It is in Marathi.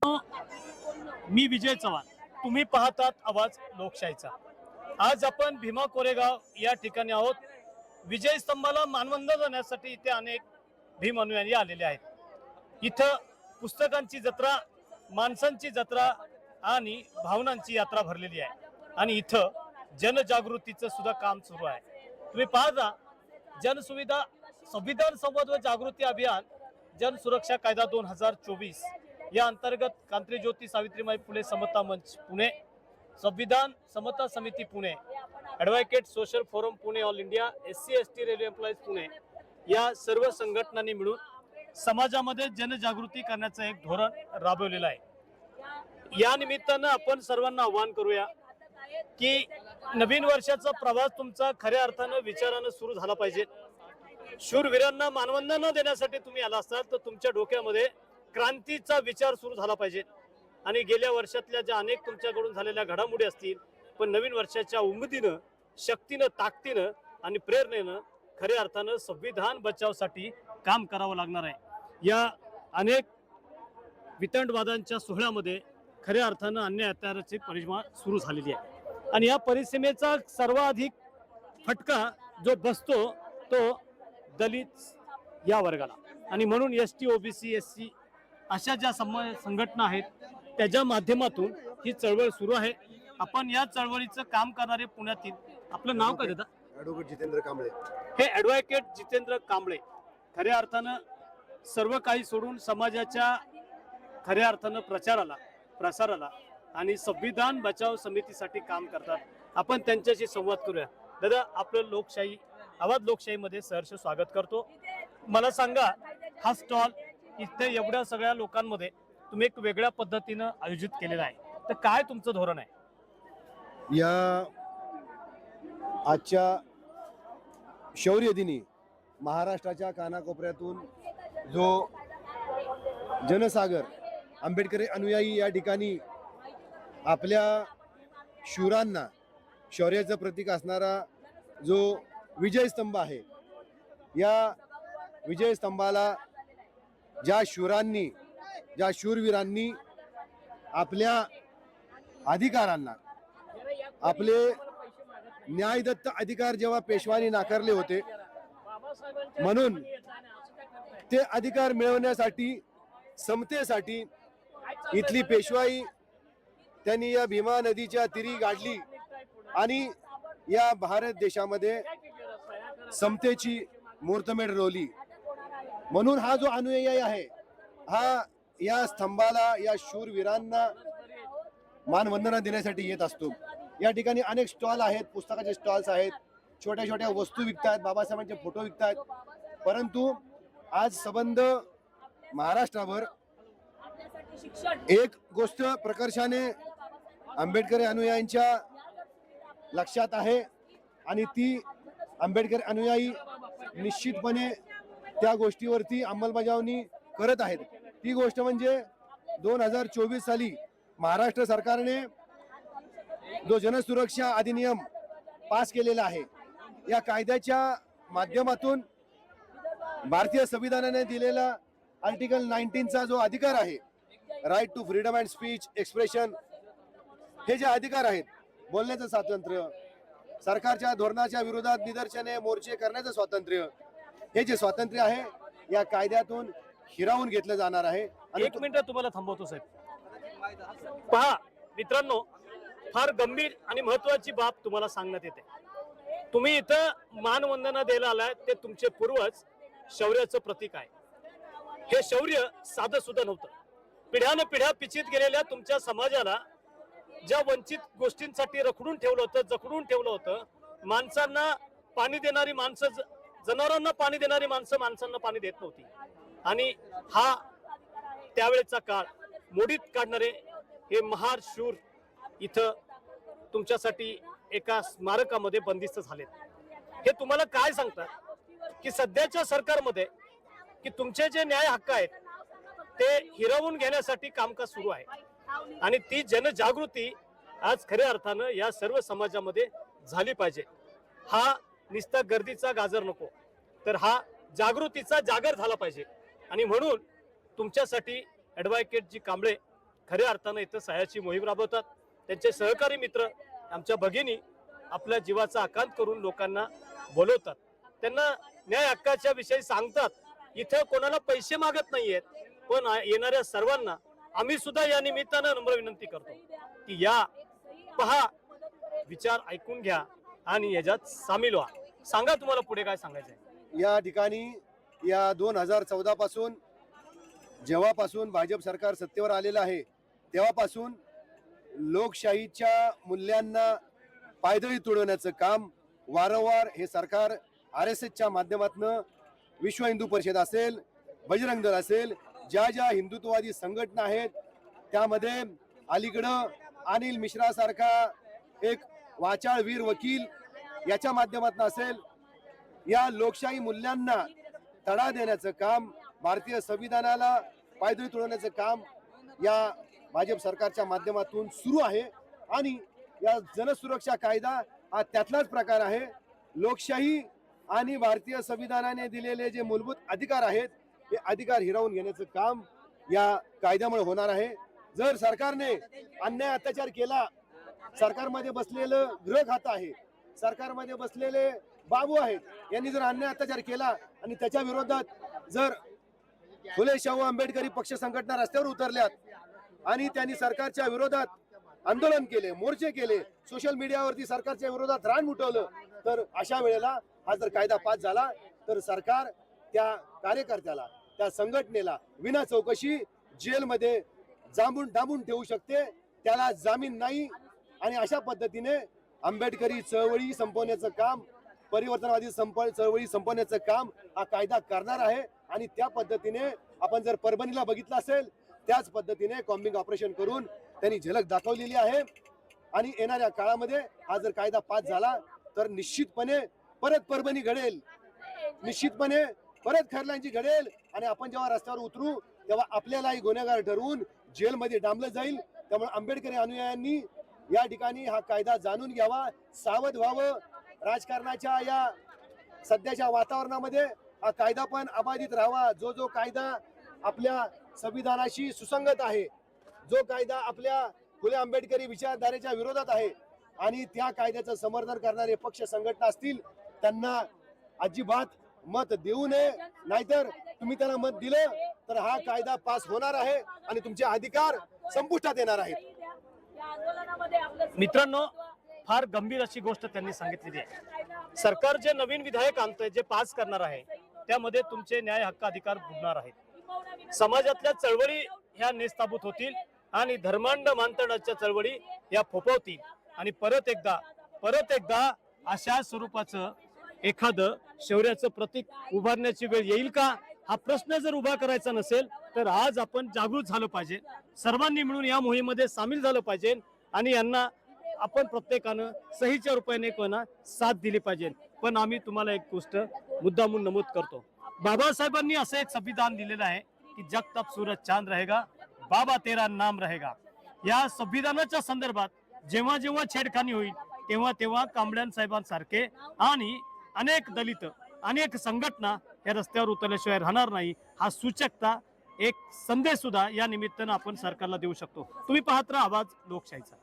मी विजय चव्हाण, तुम्ही पाहतात आवाज लोकशाहीचा। आज आपण भीमा कोरेगाव या ठिकाणी आहोत। विजय स्तंभाला मानवंदन देण्यासाठी इथे अनेक भीम अनुयायी आलेले आहेत। इथं पुस्तकांची जत्रा, माणसांची जत्रा आणि भावनांची यात्रा भरलेली आहे आणि इथं जनजागृतीचं सुद्धा काम सुरू आहे। तुम्ही पाहता जनसुविधा संविधान संवाद व जागृती अभियान जन सुरक्षा कायदा 2024 या अंतर्गत क्रांतिज्योती सावित्रीबाई फुले समता मंच पुणे, संविधान समता समिती Pune, advocate social forum Pune, all India SC ST railway employees Pune या सर्व संघटनांनी मिळून समाजामध्ये जनजागृती करण्याचं एक धोरण राबवलेलं आहे। या निमित्तानं आपण सर्वांना आवाहन करूया की नवीन वर्षाचा प्रवास तुमचा खऱ्या अर्थानं विचारानं सुरू झाला पाहिजे। शूरवीरांना मानवंदना देण्यासाठी तुम्ही आला असाल तर तुमच्या डोक्यामध्ये क्रांतीचा विचार सुरू झाला पाहिजे आणि गेल्या वर्षातल्या ज्या अनेक तुमच्याकडून झालेल्या घडामोडी असतील, पण नवीन वर्षाच्या उमेदीनं, शक्तीनं, ताकदीनं आणि प्रेरणेनं खऱ्या अर्थानं संविधान बचावासाठी काम करावं लागणार आहे। या अनेक वितंडवादांच्या सोहळ्यामध्ये खऱ्या अर्थानं अन्याय अत्याचाराची परिसीमा सुरू झालेली आहे आणि या परिसीमेचा सर्वाधिक फटका जो बसतो तो दलित या वर्गाला आणि म्हणून ST OBC SC अशा ज्या संघटना आहेत त्याच्या माध्यमातून ही चळवळ सुरू आहे। आपण या चळवळीचं काम करणारे पुण्यातील, आपलं नाव काय देता? ॲडव्होकेट जितेंद्र कांबळे। हे ॲडव्होकेट जितेंद्र कांबळे खऱ्या अर्थानं सर्व काही सोडून समाजाच्या खऱ्या अर्थानं प्रसाराला आणि संविधान बचाव समितीसाठी काम करतात। आपण त्यांच्याशी संवाद करूया। दादा, आपलं लोकशाही आवाज लोकशाहीमध्ये सहर्ष स्वागत करतो। मला सांगा, हा स्टॉल इथे एवढ्या सगळ्या लोकांमध्ये तुम्ही एक वेगळ्या पद्धतीनं आयोजित केलेला आहे, तर काय तुमचं धोरण आहे? या आजच्या शौर्य दिनी महाराष्ट्राच्या कानाकोपऱ्यातून जो जनसागर आंबेडकरी अनुयायी या ठिकाणी आपल्या शूरांना शौर्याचं प्रतीक असणारा जो विजय स्तंभ आहे, या विजय स्तंभाला ज्या शूरांनी, ज्या शूरवीरांनी आपल्या अधिकारांना, आपले न्यायदत्त अधिकार जेव्हा पेशवानी नाकारले होते, म्हणून ते अधिकार मिळवण्यासाठी, समतेसाठी इथली पेशवाई त्यांनी या भीमा नदीच्या तीरी गाडली आणि या भारत देशामध्ये समतेची मुहूर्तमेढ रोवली। म्हणून हा जो अनुयायी आहे, हा या स्तंभाला, या शूरवीरांना मानवंदना देण्यासाठी येत असतो। या ठिकाणी अनेक स्टॉल आहेत, पुस्तकाचे स्टॉल्स आहेत, छोट्या छोट्या वस्तू विकतात, बाबासाहेबांचे फोटो विकतात। परंतु आज संबंध महाराष्ट्रावर एक गोष्ट प्रकर्षाने आंबेडकरी अनुयायींच्या लक्षात आहे आणि ती आंबेडकर अनुयायी निश्चितपणे त्या गोष्टीवरती अंमलबजावणी करत आहेत। ती गोष्ट म्हणजे 2024 साली महाराष्ट्र सरकारने जो जनसुरक्षा अधिनियम पास केलेला आहे, या कायद्याच्या माध्यमातून भारतीय संविधानाने दिलेला आर्टिकल 19चा जो अधिकार आहे, right to freedom and speech expression, हे जे अधिकार आहेत, बोलण्याचं स्वातंत्र्य, सरकारच्या धोरणाच्या विरोधात निदर्शने, मोर्चे करण्याचं स्वातंत्र्य, हे जे स्वातंत्र्य आहे या कायद्यातून हिरावून घेतलं जाणार आहे। एक मिनिट तुम्हाला थांबवतो साहेब। पहा मित्रांनो, फार गंभीर आणि महत्वाची बाब तुम्हाला सांगण्यात येते। तुम्ही इथं मानवंदना द्यायला आलाय, ते तुमचे पूर्वज शौर्याचं प्रतीक आहे। हे शौर्य साधं सुद्धा नव्हतं। पिढ्यानं पिढ्या पिचित गेलेल्या तुमच्या समाजाला ज्या वंचित गोष्टींसाठी रखडून ठेवलं होतं, जखडून ठेवलं होतं, माणसांना पाणी देणारी माणसं, जनावरांना पाणी देणारी माणसं माणसांना पाणी देत नव्हती आणि हा त्यावेळेचा काळ मोडीत काढणारे हे महार शूर इथं तुमच्यासाठी एका स्मारकामध्ये बंदिस्त झालेत। हे तुम्हाला काय सांगतात की सध्याच्या सरकारमध्ये की तुमचे जे न्याय हक्क आहेत ते हिरावून घेण्यासाठी कामकाज सुरू आहे आणि ती जनजागृती आज खऱ्या अर्थानं या सर्व समाजामध्ये झाली पाहिजे। हा निस्ता गर्दीचा गाजर नको, तर हा जागृतीचा जागर झाला पाहिजे आणि म्हणून तुमच्यासाठी ॲडव्होकेट जी कांबळे खऱ्या अर्थानं इथं सह्याची मोहीम राबवतात. त्यांचे सहकारी मित्र आमच्या भगिनी आपल्या जीवाचा आकांत करून लोकांना बोलवतात, त्यांना न्याय हक्काच्या विषयी सांगतात. इथं कोणाला पैसे मागत नाहीयेत, पण येणाऱ्या सर्वांना आम्ही सुद्धा या निमित्तानं नम्र विनंती करतो की या, पहा, विचार ऐकून घ्या आणि याच्यात सामील व्हा. सांगा तुम्हाला पुढे काय सांगायचं आहे. या ठिकाणी या 2014 पासून जेव्हापासून भाजप सरकार सत्तेवर आलेलं आहे तेव्हापासून लोकशाहीच्या मूल्यांना पायदळी तुडवण्याचं काम वारंवार हे सरकार RSSच्या माध्यमातून, विश्व हिंदू परिषद असेल, बजरंग दल असेल, ज्या ज्या हिंदुत्ववादी संघटना आहेत त्यामध्ये अलीकडं अनिल मिश्रा सारखा एक वाचाळवीर वकील याच्या माध्यमातून असेल, या लोकशाही मूल्यांना तडा देण्याचं काम, भारतीय संविधानाला पायदळी तुडवण्याचं काम या भाजप सरकारच्या माध्यमातून सुरू आहे. आणि या जनसुरक्षा कायदा हा त्यातलाच प्रकार आहे. लोकशाही आणि भारतीय संविधानाने दिलेले जे मूलभूत अधिकार आहेत हे अधिकार हिरावून घेण्याचं काम या कायद्यामुळे होणार आहे. जर सरकारने अन्याय अत्याचार केला, सरकारमध्ये बसलेलं गृह खातं आहे, सरकारमध्ये बसलेले बाबू आहेत, यांनी जर अन्याय अत्याचार केला आणि त्याच्या विरोधात जर फुले शाहू आंबेडकरी पक्ष संघटना रस्त्यावर उतरल्यात आणि त्यांनी सरकारच्या विरोधात आंदोलन केले, मोर्चे केले, सोशल मीडियावरती सरकारच्या विरोधात रान उठवलं, तर अशा वेळेला हा जर कायदा पास झाला तर सरकार त्या कार्यकर्त्याला, त्या संघटनेला विना चौकशी जेलमध्ये डांबून ठेवू शकते, त्याला जामीन नाही. आणि अशा पद्धतीने आंबेडकरी चळवळी संपवण्याचं काम, परिवर्तनवादी चळवळी संपवण्याचं काम हा कायदा करणार आहे. आणि त्या पद्धतीने आपण जर परभणीला बघितलं असेल, त्याच पद्धतीने कॉम्बिंग ऑपरेशन करून त्यांनी झलक दाखवलेली आहे. आणि येणाऱ्या काळामध्ये हा जर कायदा पास झाला तर निश्चितपणे परत परभणी घडेल, निश्चितपणे परत खरलांची घडेल. आणि आपण जेव्हा रस्त्यावर उतरू तेव्हा आपल्यालाही गुन्हेगार ठरवून जेलमध्ये डांबलं जाईल. त्यामुळे आंबेडकरी अनुयायांनी या ठिकाणी हा कायदा जाणून घ्यावा, सावध व्हावं. राजकारणाच्या या सध्याच्या वातावरणामध्ये हा कायदा पण अबाधित राहावा. जो कायदा आपल्या संविधानाशी सुसंगत आहे, जो कायदा आपल्या फुले आंबेडकरी विचारधारेच्या विरोधात आहे आणि त्या कायद्याचं समर्थन करणारे पक्ष संघटना असतील त्यांना अजिबात मत देऊ नये. नाहीतर तुम्ही त्यांना मत दिलं तर हा कायदा पास होणार आहे आणि तुमचे अधिकार संपुष्टात येणार आहेत. मित्रांनो, फार गंभीर अशी गोष्ट त्यांनी सांगितलेली आहे. सरकार जे नवीन विधेयक आणतंय, जे पास करणार आहे, त्यामध्ये तुमचे न्याय हक्क अधिकार बुडणार आहेत. समाजातल्या चळवळी ह्या नेस्ताभूत होतील आणि धर्मांड मानतंडाच्या चळवळी या फोफवतील. आणि परत एकदा अशा स्वरूपाचं एखादं शौर्याचं प्रतीक उभारण्याची वेळ येईल का, हा प्रश्न जर उभा करायचा नसेल तर आज आपण जागृत झालं पाहिजे. सर्वांनी मिळून या मोहिमेमध्ये सामील झालं पाहिजे आणि यांना आपण प्रत्येकानं सहीच्या रुपयाने कोणा साथ दिली पाहिजे. पण आम्ही तुम्हाला एक गोष्ट मुद्दामून नमूद करतो, बाबासाहेबांनी असं एक संविधान दिलेलं आहे की जग तब सूरज चांद रहेगा, बाबा तेरा नाम रहेगा. या संविधानाच्या संदर्भात जेव्हा जेव्हा छेडखानी होईल तेव्हा कांबळ्यान साहेबांसारखे आणि अनेक दलित, अनेक संघटना या रस्त्यावर उतरल्याशिवाय राहणार नाही. हा सूचकता, एक संदेश सुद्धा या निमित्तानं आपण सरकारला देऊ शकतो. तुम्ही पाहत राहा आवाज लोकशाहीचा.